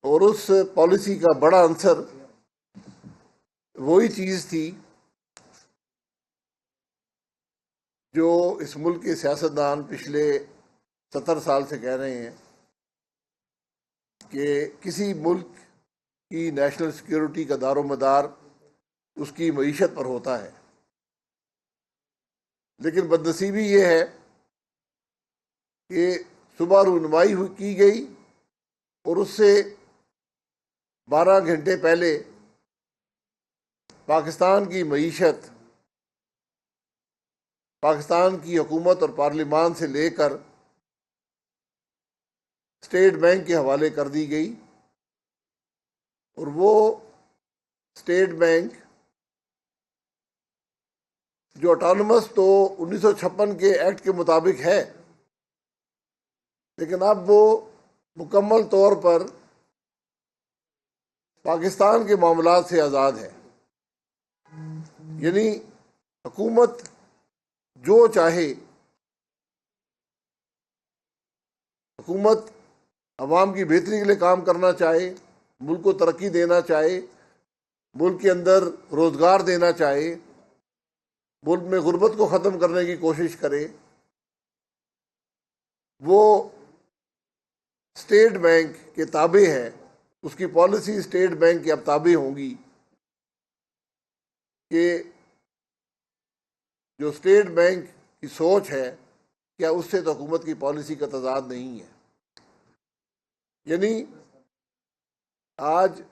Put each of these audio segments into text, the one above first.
और उस पॉलिसी का बड़ा आंसर वही चीज़ थी जो इस मुल्क के सियासतदान पिछले 70 साल से कह रहे हैं कि किसी मुल्क की नेशनल सिक्योरिटी का दारोमदार उसकी मईशत पर होता है। लेकिन बदनसीबी ये है कि सुबह रूनमाई की गई और उससे 12 घंटे पहले पाकिस्तान की मईशत, पाकिस्तान की हुकूमत और पार्लिमान से लेकर स्टेट बैंक के हवाले कर दी गई। और वो स्टेट बैंक जो ऑटोनमस तो 1956 के एक्ट के मुताबिक है, लेकिन अब वो मुकम्मल तौर पर पाकिस्तान के मामलात से आज़ाद है। यानी हुकूमत जो चाहे, हुकूमत अवाम की बेहतरी के लिए काम करना चाहे, मुल्क को तरक्की देना चाहे, मुल्क के अंदर रोज़गार देना चाहे, मुल्क में गुर्बत को ख़त्म करने की कोशिश करे, वो स्टेट बैंक के ताबे है। उसकी पॉलिसी स्टेट बैंक के अब ताबे होंगी कि जो स्टेट बैंक की सोच है क्या उससे तो हुकूमत की पॉलिसी का तजाद नहीं है। यानी आज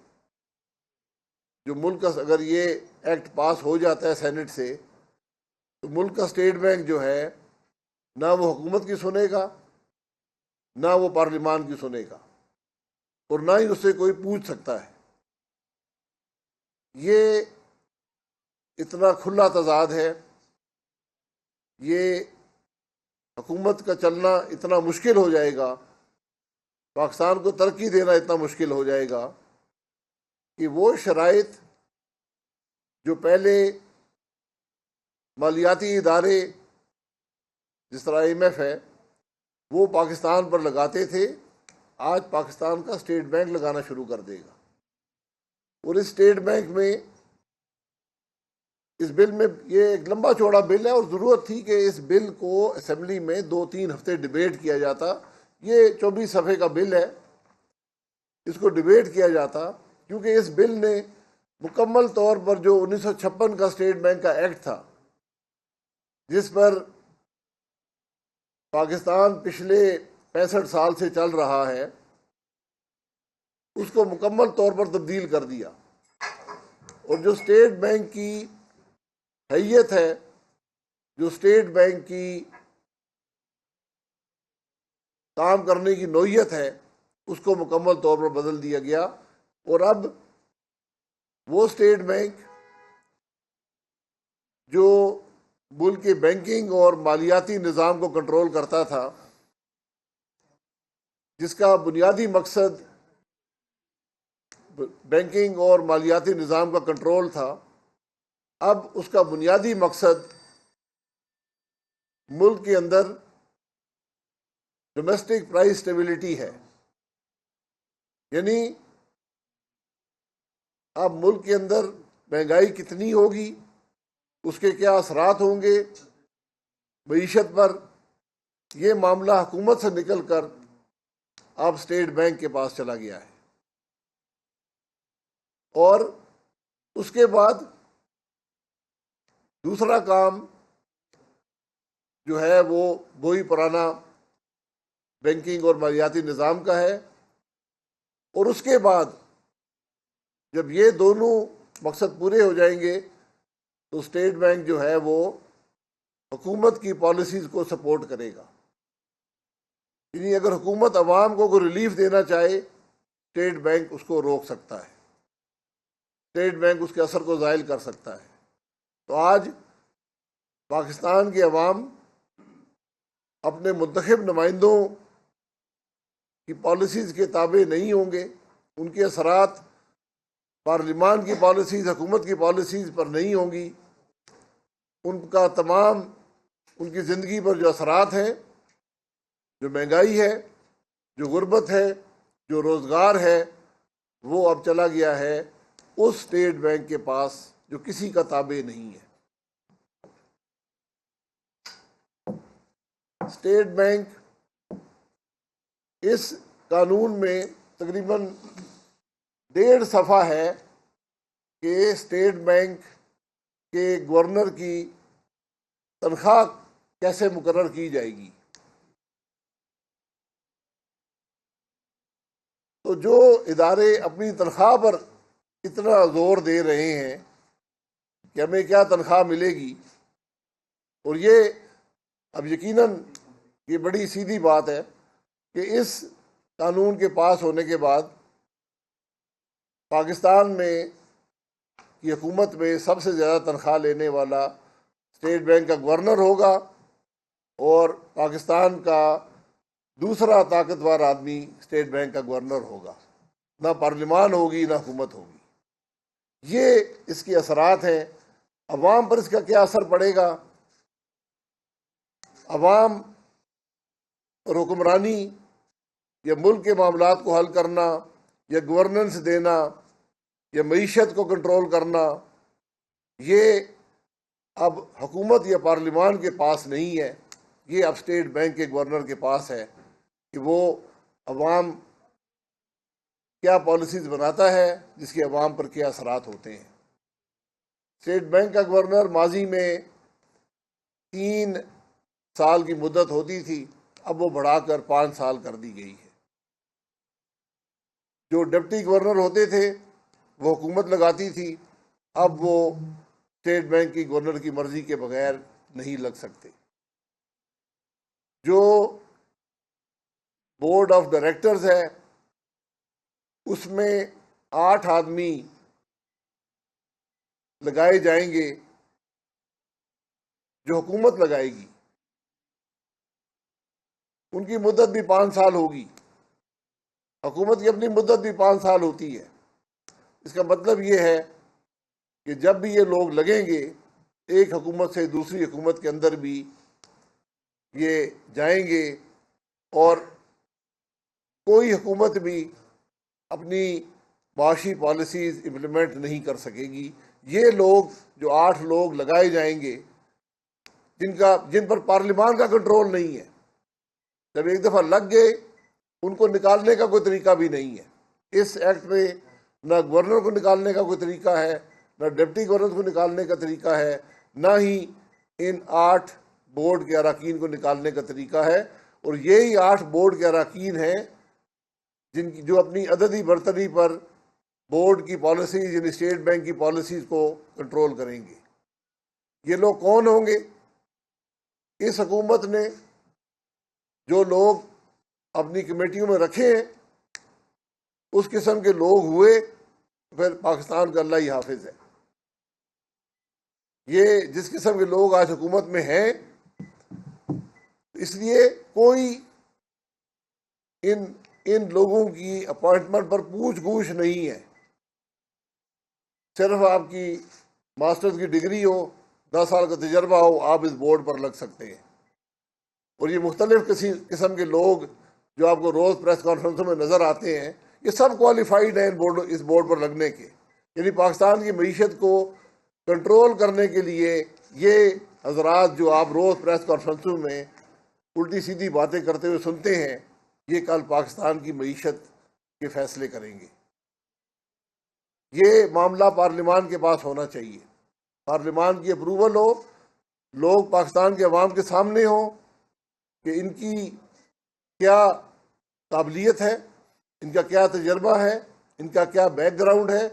जो मुल्क का अगर ये एक्ट पास हो जाता है सेनेट से, तो मुल्क का स्टेट बैंक जो है ना वो हुकूमत की सुनेगा, ना वो पार्लिमान की सुनेगा, और ना ही उससे कोई पूछ सकता है। ये इतना खुला तजाद है, ये हुकूमत का चलना इतना मुश्किल हो जाएगा, पाकिस्तान को तरक्की देना इतना मुश्किल हो जाएगा कि वो शराइत जो पहले मालियाती इदारे जिस तरह IMF है वो पाकिस्तान पर लगाते थे, आज पाकिस्तान का स्टेट बैंक लगाना शुरू कर देगा। और इस स्टेट बैंक में, इस बिल में, ये एक लंबा चौड़ा बिल है और ज़रूरत थी कि इस बिल को असेंबली में 2-3 हफ्ते डिबेट किया जाता। ये 24 सफ़े का बिल है, इसको डिबेट किया जाता, क्योंकि इस बिल ने मुकम्मल तौर पर जो 1956 का स्टेट बैंक का एक्ट था, जिस पर पाकिस्तान पिछले 65 साल से चल रहा है, उसको मुकम्मल तौर पर तब्दील कर दिया। और जो स्टेट बैंक की हैयत है, जो स्टेट बैंक की काम करने की नौयत है, उसको मुकम्मल तौर पर बदल दिया गया। और अब वो स्टेट बैंक जो मुल्क के बैंकिंग और मालियाती निज़ाम को कंट्रोल करता था, जिसका बुनियादी मकसद बैंकिंग और मालियाती निज़ाम का कंट्रोल था, अब उसका बुनियादी मकसद मुल्क के अंदर डोमेस्टिक प्राइस स्टेबिलिटी है। यानी अब मुल्क के अंदर महंगाई कितनी होगी, उसके क्या असरात होंगे मईशत पर, यह मामला हुकूमत से निकल कर अब स्टेट बैंक के पास चला गया है। और उसके बाद दूसरा काम जो है वो वही पुराना बैंकिंग और मालियाती निज़ाम का है। और उसके बाद जब ये दोनों मकसद पूरे हो जाएंगे तो स्टेट बैंक जो है वो हुकूमत की पॉलिसीज़ को सपोर्ट करेगा। यानी अगर हुकूमत अवाम को कोई रिलीफ देना चाहे, स्टेट बैंक उसको रोक सकता है, स्टेट बैंक उसके असर को ज़ायल कर सकता है। तो आज पाकिस्तान के अवाम अपने मुंतखब नुमाइंदों की पॉलिसीज़ के ताबे नहीं होंगे, उनके असरात पार्लिमान की पॉलिसीज़, हुकूमत की पॉलिसीज़ पर नहीं होंगी। उनका तमाम, उनकी ज़िंदगी पर जो असरात हैं, जो महंगाई है, जो गुर्बत है, जो रोज़गार है, वो अब चला गया है उस स्टेट बैंक के पास जो किसी का ताबे नहीं है। स्टेट बैंक इस कानून में तकरीबन 1.5 सफ़ा है कि स्टेट बैंक के गवर्नर की तनख्वाह कैसे मुकर्रर की जाएगी। तो जो इदारे अपनी तनख्वाह पर इतना जोर दे रहे हैं कि हमें क्या तनख्वाह मिलेगी, और ये अब यकीनन ये बड़ी सीधी बात है कि इस कानून के पास होने के बाद पाकिस्तान में की हुकूमत में सबसे ज़्यादा तनख्वाह लेने वाला स्टेट बैंक का गवर्नर होगा, और पाकिस्तान का दूसरा ताकतवर आदमी स्टेट बैंक का गवर्नर होगा। ना पार्लिमान होगी ना हुकूमत होगी। ये इसके असरात हैं। अवाम पर इसका क्या असर पड़ेगा? अवाम और हुक्मरानी या मुल्क के मामलात को हल करना या गवर्नेंस देना या मईशत को कंट्रोल करना, ये अब हुकूमत या पार्लिमान के पास नहीं है। ये अब स्टेट बैंक के गवर्नर के पास है कि वो अवाम क्या पॉलिसीज बनाता है जिसके अवाम पर क्या असरात होते हैं। स्टेट बैंक का गवर्नर माजी में 3 साल की मुद्दत होती थी, अब वो बढ़ाकर 5 साल कर दी गई है। जो डिप्टी गवर्नर होते थे वो हुकूमत लगाती थी, अब वो स्टेट बैंक की गवर्नर की मर्जी के बगैर नहीं लग सकते। जो बोर्ड ऑफ डायरेक्टर्स है उसमें 8 आदमी लगाए जाएंगे जो हुकूमत लगाएगी। उनकी मुद्दत भी 5 साल होगी। हुकूमत की अपनी मुद्दत भी 5 साल होती है। इसका मतलब ये है कि जब भी ये लोग लगेंगे, एक हुकूमत से दूसरी हुकूमत के अंदर भी ये जाएंगे और कोई हुकूमत भी अपनी माशी पॉलिसीज इम्प्लीमेंट नहीं कर सकेगी। ये लोग जो 8 लोग लगाए जाएंगे जिन पर पार्लिमान का कंट्रोल नहीं है, जब एक दफ़ा लग गए उनको निकालने का कोई तरीका भी नहीं है। इस एक्ट में ना गवर्नर को निकालने का कोई तरीका है, ना डिप्टी गवर्नर को निकालने का तरीका है, ना ही इन 8 बोर्ड के अरकान को निकालने का तरीका है। और यही 8 बोर्ड के अरकान हैं जिनकी जो अपनी अददी बरतरी पर बोर्ड की पॉलिसीज यानी स्टेट बैंक की पॉलिसीज को कंट्रोल करेंगे। ये लोग कौन होंगे? इस हुकूमत ने जो लोग अपनी कमेटियों में रखे हैं उस किस्म के लोग हुए, फिर पाकिस्तान का अल्लाह ही हाफिज है। ये जिस किस्म के लोग आज हुकूमत में हैं, इसलिए कोई इन लोगों की अपॉइंटमेंट पर पूछ गूछ नहीं है। सिर्फ आपकी मास्टर्स की डिग्री हो, 10 साल का तजर्बा हो, आप इस बोर्ड पर लग सकते हैं। और ये मुख्तलिफ किस्म के लोग जो आपको रोज़ प्रेस कॉन्फ्रेंसों में नज़र आते हैं, ये सब क्वालिफाइड हैं इस बोर्ड पर लगने के। यानी पाकिस्तान की मीशत को कंट्रोल करने के लिए ये हजरात जो आप रोज़ प्रेस कॉन्फ्रेंसों में उल्टी सीधी बातें करते हुए सुनते हैं, ये कल पाकिस्तान की मीशत के फैसले करेंगे। ये मामला पार्लिमान के पास होना चाहिए, पार्लिमान की अप्रूवल हो, लोग पाकिस्तान के अवाम के सामने हो कि इनकी क्या काबिलियत है, इनका क्या तजर्बा है, इनका क्या बैकग्राउंड है,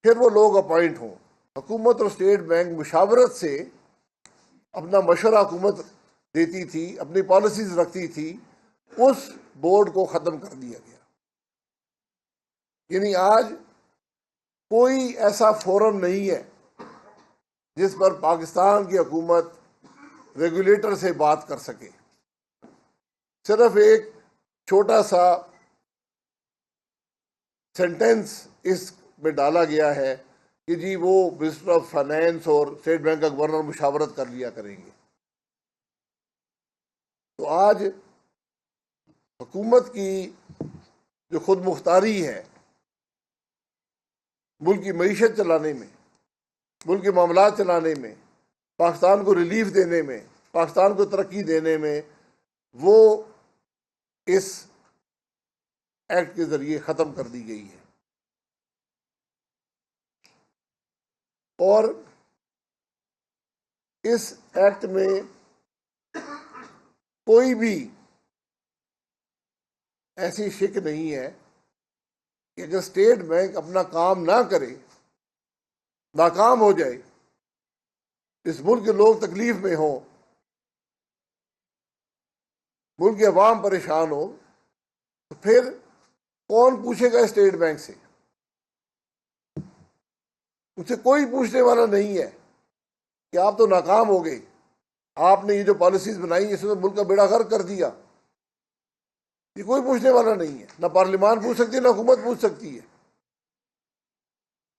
फिर वो लोग अपॉइंट हों। हुकूमत और स्टेट बैंक मुशावरत से अपना मशवरा हुकूमत देती थी, अपनी पॉलिसीज रखती थी, उस बोर्ड को ख़त्म कर दिया गया। यानी आज कोई ऐसा फोरम नहीं है जिस पर पाकिस्तान की हुकूमत रेगुलेटर से बात कर सके। सिर्फ एक छोटा सा सेंटेंस इसमें डाला गया है कि जी वो मिनिस्टर ऑफ फाइनेंस और स्टेट बैंक का गवर्नर मुशावरत कर लिया करेंगे। तो आज हुकूमत की जो खुद मुख्तारी है मुल्क की मईशत चलाने में, मुल्क के मामलात चलाने में, पाकिस्तान को रिलीफ देने में, पाकिस्तान को तरक्की देने में, वो इस एक्ट के ज़रिए ख़त्म कर दी गई है। और इस एक्ट में कोई भी ऐसी शिक नहीं है कि अगर स्टेट बैंक अपना काम ना करे, नाकाम हो जाए, इस मुल्क के लोग तकलीफ में हो, मुल्क के अवाम परेशान हो, तो फिर कौन पूछेगा स्टेट बैंक से? उससे कोई पूछने वाला नहीं है कि आप तो नाकाम हो गए, आपने ये जो पॉलिसीज बनाई इसमें मुल्क का बेड़ा गर्क कर दिया। ये कोई पूछने वाला नहीं है, ना पार्लियामान पूछ सकती है, ना हुकूमत पूछ सकती है।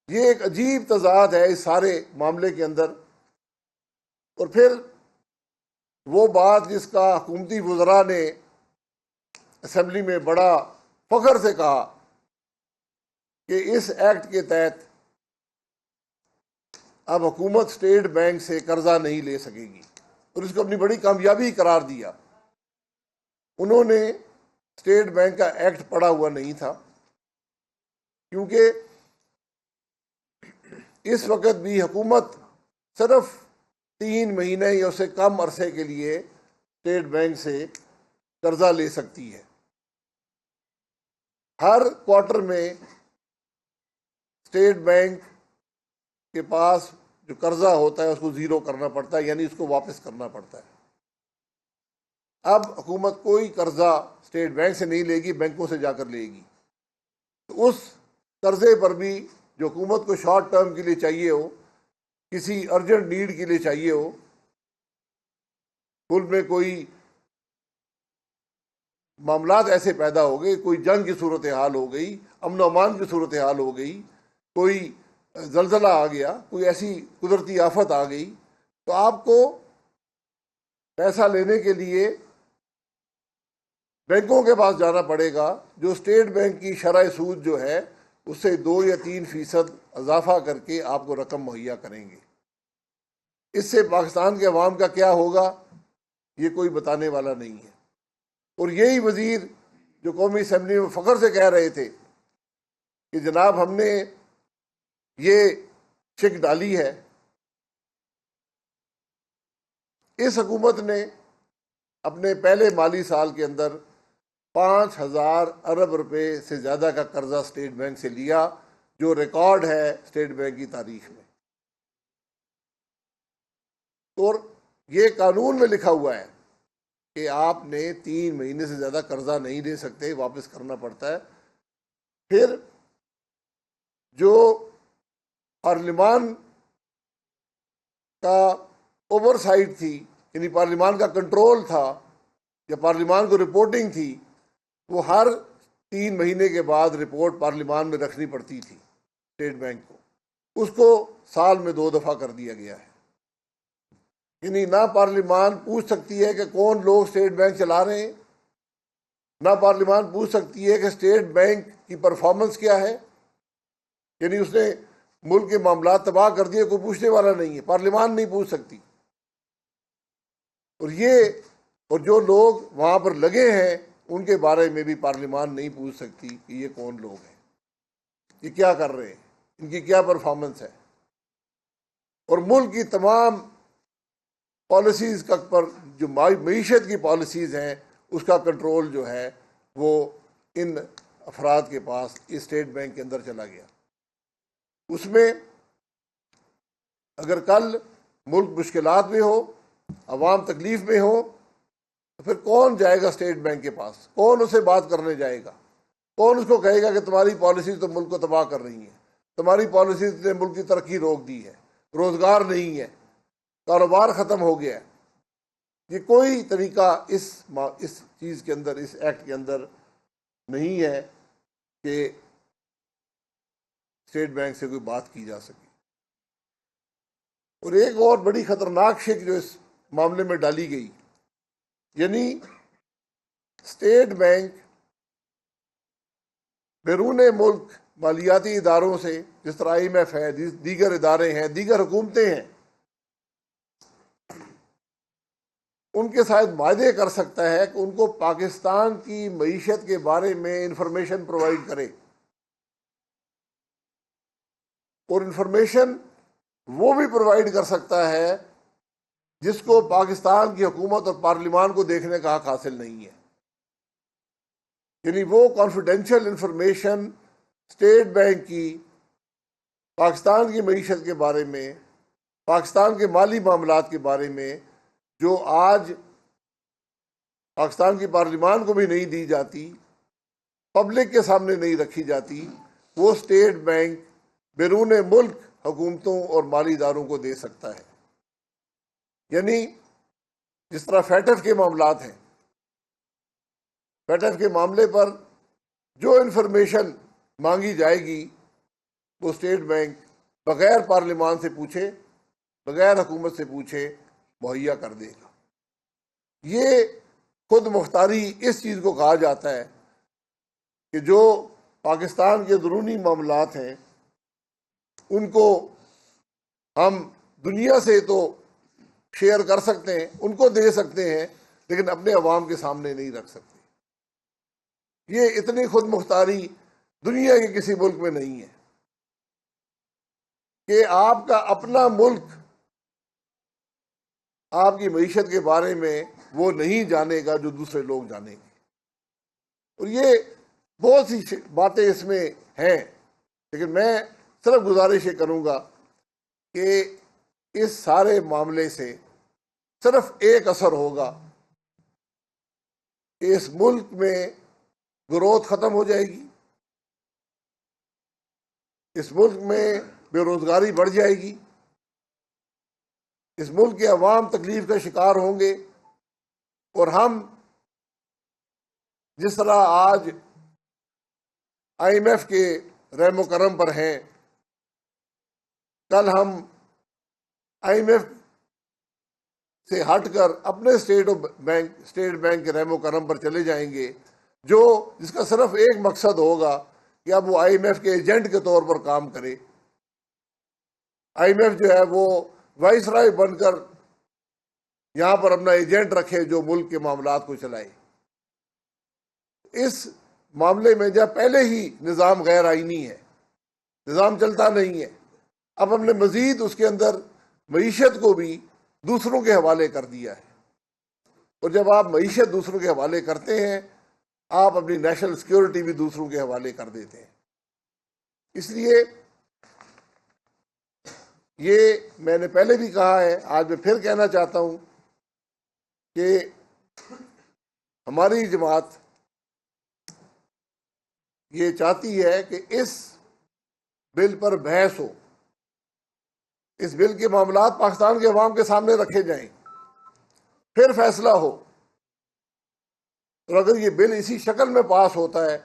ये एक अजीब तजाद है इस सारे मामले के अंदर। और फिर वो बात जिसका हुकूमती वज़रा ने असेंबली में बड़ा फख्र से कहा कि इस एक्ट के तहत अब हुकूमत स्टेट बैंक से कर्जा नहीं ले सकेगी, और इसको अपनी बड़ी कामयाबी करार दिया। उन्होंने स्टेट बैंक का एक्ट पढ़ा हुआ नहीं था, क्योंकि इस वक्त भी हुकूमत सिर्फ 3 महीने या उससे कम अरसे के लिए स्टेट बैंक से कर्जा ले सकती है। हर क्वार्टर में स्टेट बैंक के पास जो कर्जा होता है उसको ज़ीरो करना पड़ता है, यानी उसको वापस करना पड़ता है। अब हुकूमत कोई कर्जा स्टेट बैंक से नहीं लेगी, बैंकों से जाकर लेगी। तो उस कर्जे पर भी जो हुकूमत को शॉर्ट टर्म के लिए चाहिए हो, किसी अर्जेंट नीड के लिए चाहिए हो, मुल्क में कोई मामलात ऐसे पैदा हो गए, कोई जंग की सूरत हाल हो गई, अमन अमान की सूरत हाल हो गई, कोई जलजला आ गया, कोई ऐसी कुदरती आफत आ गई, तो आपको पैसा लेने के लिए बैंकों के पास जाना पड़ेगा, जो स्टेट बैंक की शरह सूद जो है उससे 2 या 3% इजाफा करके आपको रकम मुहैया करेंगे। इससे पाकिस्तान के अवाम का क्या होगा ये कोई बताने वाला नहीं है। और यही वजीर जो कौमी असम्बली में फ़ख्र से कह रहे थे कि जनाब हमने ये शिक डाली है, इस हुकूमत ने अपने पहले माली साल के अंदर 5,000 अरब रुपए से ज़्यादा का कर्जा स्टेट बैंक से लिया, जो रिकॉर्ड है स्टेट बैंक की तारीख में। और ये कानून में लिखा हुआ है कि आपने 3 महीने से ज़्यादा कर्जा नहीं ले सकते, वापस करना पड़ता है। फिर जो पार्लियामान का ओवरसाइट थी, यानी पार्लियामान का कंट्रोल था या पार्लियामान को रिपोर्टिंग थी, वो हर 3 महीने के बाद रिपोर्ट पार्लियामान में रखनी पड़ती थी स्टेट बैंक को, उसको साल में 2 दफ़ा कर दिया गया है। यानी ना पार्लियामान पूछ सकती है कि कौन लोग स्टेट बैंक चला रहे हैं, ना पार्लियामान पूछ सकती है कि स्टेट बैंक की परफॉर्मेंस क्या है, यानी उसने मुल्क के मामला तबाह कर दिए, कोई पूछने वाला नहीं है, पार्लियामान नहीं पूछ सकती। और जो लोग वहाँ पर लगे हैं उनके बारे में भी पार्लियामान नहीं पूछ सकती कि ये कौन लोग हैं, ये क्या कर रहे हैं, इनकी क्या परफॉर्मेंस है। और मुल्क की तमाम पॉलिसीज़ का पर जो मईशत की पॉलिसीज़ हैं उसका कंट्रोल जो है वो इन अफराद के पास इस स्टेट बैंक के अंदर चला गया। उसमें अगर कल मुल्क मुश्किलात में हो, अवाम तकलीफ में हो, तो फिर कौन जाएगा स्टेट बैंक के पास? कौन उसे बात करने जाएगा? कौन उसको कहेगा कि तुम्हारी पॉलिसी तो मुल्क को तबाह कर रही है, तुम्हारी पॉलिसी ने मुल्क की तरक्की रोक दी है, रोज़गार नहीं है, कारोबार ख़त्म हो गया है। ये कोई तरीका इस चीज़ के अंदर, इस एक्ट के अंदर नहीं है कि स्टेट बैंक से कोई बात की जा सके। और एक और बड़ी ख़तरनाक शिक जो इस मामले में डाली गई, यानी स्टेट बैंक बैरून मुल्क मालियाती इदारों से, जिस तरह IMF है, दीगर इदारे हैं, दीगर हुकूमतें हैं, उनके साथ वायदे कर सकता है कि उनको पाकिस्तान की मईशत के बारे में इंफॉर्मेशन प्रोवाइड करे। और इंफॉर्मेशन वो भी प्रोवाइड कर सकता है जिसको पाकिस्तान की हुकूमत और पार्लिमान को देखने का हक हासिल नहीं है। यानी वो कॉन्फिडेंशियल इंफॉर्मेशन स्टेट बैंक की पाकिस्तान की मईशत के बारे में, पाकिस्तान के माली मामलात के बारे में, जो आज पाकिस्तान की पार्लिमान को भी नहीं दी जाती, पब्लिक के सामने नहीं रखी जाती, वो स्टेट बैंक बैरून मुल्क हुकूमतों और माली इदारों को दे सकता है। यानी जिस तरह FATF के मामलात हैं, FATF के मामले पर जो इंफॉर्मेशन मांगी जाएगी वो स्टेट बैंक बगैर पार्लिमान से पूछे, बगैर हुकूमत से पूछे मुहैया कर देगा। ये खुद मुख्तारी इस चीज़ को कहा जाता है कि जो पाकिस्तान के अंदरूनी मामलात हैं उनको हम दुनिया से तो शेयर कर सकते हैं, उनको दे सकते हैं, लेकिन अपने अवाम के सामने नहीं रख सकते। ये इतनी खुद मुख्तारी दुनिया के किसी मुल्क में नहीं है कि आपका अपना मुल्क आपकी मईशत के बारे में वो नहीं जानेगा जो दूसरे लोग जानेंगे। और ये बहुत सी बातें इसमें हैं, लेकिन मैं सिर्फ गुजारिश ये करूँगा कि इस सारे मामले से सिर्फ एक असर होगा कि इस मुल्क में ग्रोथ ख़त्म हो जाएगी, इस मुल्क में बेरोज़गारी बढ़ जाएगी, इस मुल्क के अवाम तकलीफ का शिकार होंगे। और हम जिस तरह आज IMF के रहमो करम पर हैं, कल हम IMF से हटकर अपने स्टेट बैंक के रहमो करम पर चले जाएंगे, जो जिसका सिर्फ एक मकसद होगा कि अब वो IMF के एजेंट के तौर पर काम करे। IMF जो है वो वाइसराय बनकर यहाँ पर अपना एजेंट रखे जो मुल्क के मामलात को चलाए। इस मामले में जब पहले ही निज़ाम गैर आईनी है, निज़ाम चलता नहीं है, अब हमने मज़ीद उसके अंदर मईशत को भी दूसरों के हवाले कर दिया है। और जब आप मईशत दूसरों के हवाले करते हैं, आप अपनी नेशनल सिक्योरिटी भी दूसरों के हवाले कर देते हैं। इसलिए ये मैंने पहले भी कहा है, आज मैं फिर कहना चाहता हूँ कि हमारी जमात ये चाहती है कि इस बिल पर बहस हो, इस बिल के मामलात पाकिस्तान के अवाम के सामने रखे जाएं, फिर फैसला हो। और अगर ये बिल इसी शक्ल में पास होता है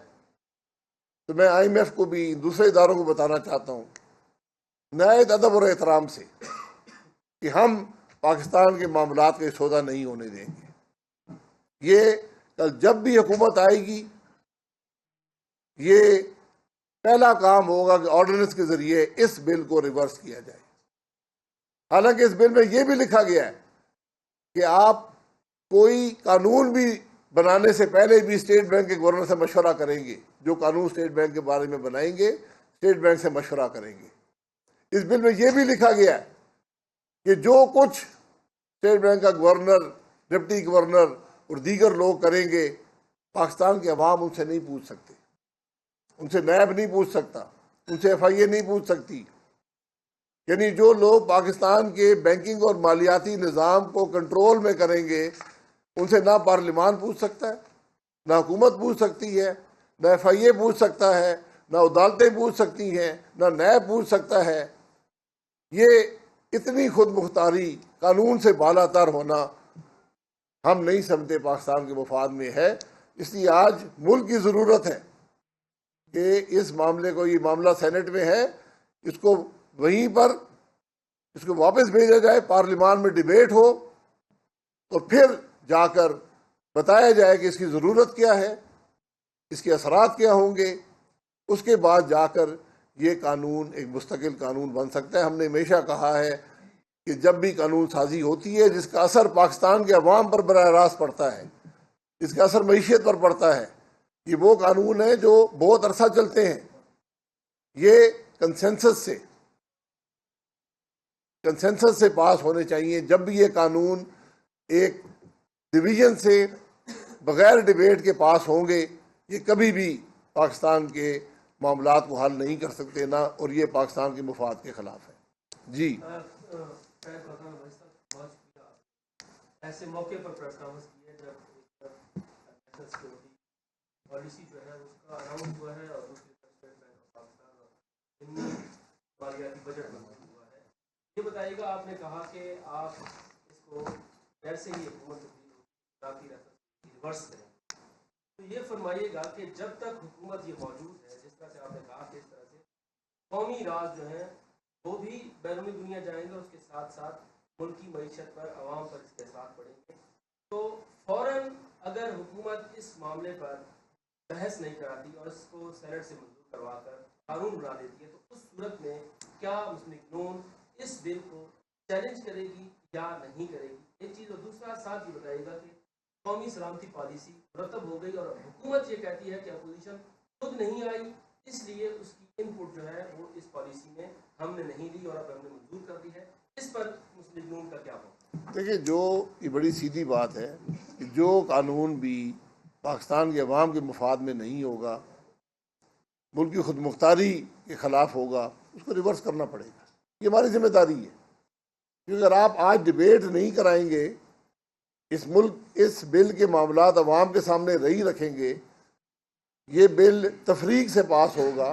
तो मैं IMF को भी, दूसरे इदारों को बताना चाहता हूँ नहायत अदब और एहतराम से कि हम पाकिस्तान के मामलात का सौदा नहीं होने देंगे। ये कल जब भी हुकूमत आएगी, ये पहला काम होगा कि ऑर्डिनेंस के जरिए इस बिल को रिवर्स किया जाए। हालांकि इस बिल में यह भी लिखा गया है कि आप कोई कानून भी बनाने से पहले भी स्टेट बैंक के गवर्नर से मशवरा करेंगे। जो कानून स्टेट बैंक के बारे में बनाएंगे, स्टेट बैंक से मशवरा करेंगे। इस बिल में यह भी लिखा गया है कि जो कुछ स्टेट बैंक का गवर्नर, डिप्टी गवर्नर और दीगर लोग करेंगे, पाकिस्तान के अवाम उनसे नहीं पूछ सकते, उनसे नैब नहीं पूछ सकता, उनसे FIA नहीं पूछ सकती। यानी जो लोग पाकिस्तान के बैंकिंग और मालियाती निज़ाम को कंट्रोल में करेंगे, उनसे ना पार्लिमान पूछ सकता है, ना हुकूमत पूछ सकती है, ना FIA पूछ सकता है, ना अदालतें पूछ सकती हैं, ना नैब पूछ सकता है। ये इतनी खुद मुख्तारी, कानून से बालातर होना हम नहीं समझते पाकिस्तान के मफाद में है। इसलिए आज मुल्क की ज़रूरत है कि इस मामले को, ये मामला सेनेट में है, इसको वहीं पर इसको वापस भेजा जाए, पार्लिमान में डिबेट हो और फिर जाकर बताया जाए कि इसकी ज़रूरत क्या है, इसके असरात क्या होंगे उसके बाद जाकर ये कानून एक मुस्तकिल कानून बन सकता है। हमने हमेशा कहा है कि जब भी कानून साजी होती है जिसका असर पाकिस्तान के अवाम पर बराह रास्त पड़ता है, जिसका असर मईशत पर पड़ता है, ये वो कानून है जो बहुत अरसा चलते हैं। ये कंसेंसस से पास होने चाहिए। जब भी ये कानून एक डिवीजन से बगैर डिबेट के पास होंगे, ये कभी भी पाकिस्तान के मामलात को हल नहीं कर सकते ना, और ये पाकिस्तान के मुफाद के खिलाफ है। जी ऐसे मौके पर प्रेस कॉन्फ्रेंस की है जब पॉलिसी जो है उसका अनाउंस हुआ है और दूसरी तरफ स्टेट बैंक ऑफ पाकिस्तान मालियाती बजट बना हुआ है। ये बताइएगा, आपने कहा कि आप इसको वैसे ही हुकूमत रिवर्स करें, तो ये फरमाइएगा कि जब तक हुकूमत ये मौजूद है, जिस तरह से आपने कहा कि इस तरह से कौमी राज जो है वो भी बैरूनी दुनिया जाएंगे, उसके साथ साथ मुल्की मईशत पर, आवाम पर इसके असर पड़ेंगे, तो फौरन अगर हुकूमत इस मामले पर बहस नहीं कराती और इसको सेनेट से मंजूर करवा कर कानून बना देती है, तो उस सूरत में क्या मुस्लिम नून इस बिल को चैलेंज करेगी या नहीं करेगी? एक चीज़। और दूसरा साथ ये बताइएगा कि कौमी सलामती पॉलिसी मुरतब हो गई और हुकूमत ये कहती है कि अपोजिशन खुद नहीं आई, इसलिए उसकी इनपुट जो है वो इस पॉलिसी में हमने नहीं ली और अब हमने मंजूर कर दी है। इस पर मुस्लिम नून का क्या होगा? देखिए, जो ये बड़ी सीधी बात है कि जो कानून भी पाकिस्तान के अवाम के मुफाद में नहीं होगा, मुल्क की खुद मुख्तारी के ख़िलाफ़ होगा, उसको रिवर्स करना पड़ेगा। ये हमारी जिम्मेदारी है। क्योंकि अगर आप आज डिबेट नहीं कराएंगे, इस बिल के मामलात अवाम के सामने रही रखेंगे, ये बिल तफरीक से पास होगा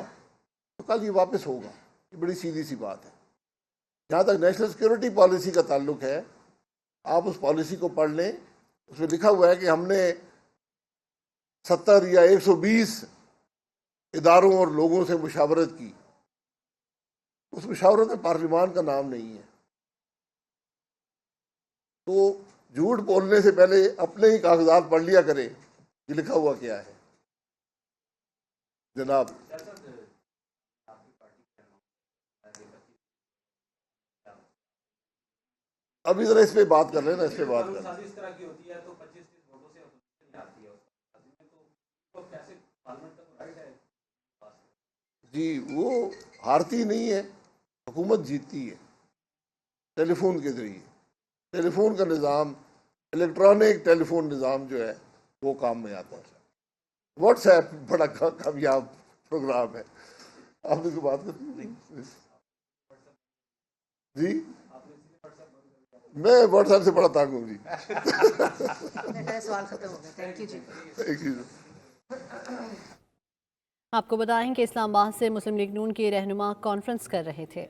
तो कल ये वापस होगा। ये बड़ी सीधी सी बात है। जहाँ तक नेशनल सिक्योरिटी पॉलिसी का ताल्लुक है, आप उस पॉलिसी को पढ़ लें। उसमें लिखा हुआ है कि हमने 70 या 120 इदारों और लोगों से मुशावरत की। उस मुशावरत में पार्लिमान का नाम नहीं है। तो झूठ बोलने से पहले अपने ही कागजात पढ़ लिया करें कि लिखा हुआ क्या है। जनाब, अभी जरा इस पे बात कर लेना, इस पे बात कर। इस तरह की होती है तो 25 वोटों से नहीं आती है, तो कैसे पार्लियामेंट का राइट है? जी, वो हारती नहीं है, हुकूमत जीतती है टेलीफोन के जरिए। टेलीफोन का निज़ाम, इलेक्ट्रॉनिक टेलीफोन निज़ाम जो है वो काम में आता है। व्हाट्सएप बड़ा कामयाब प्रोग्राम है। आपने तो बात कर जी, मैं व्हाट्सएप से बड़ा तंग हूँ जी। सवाल खत्म हो गया। Thank you ji. Thank you. आपको बताएं कि इस्लामाबाद से मुस्लिम लीग नून के रहनुमा कॉन्फ्रेंस कर रहे थे।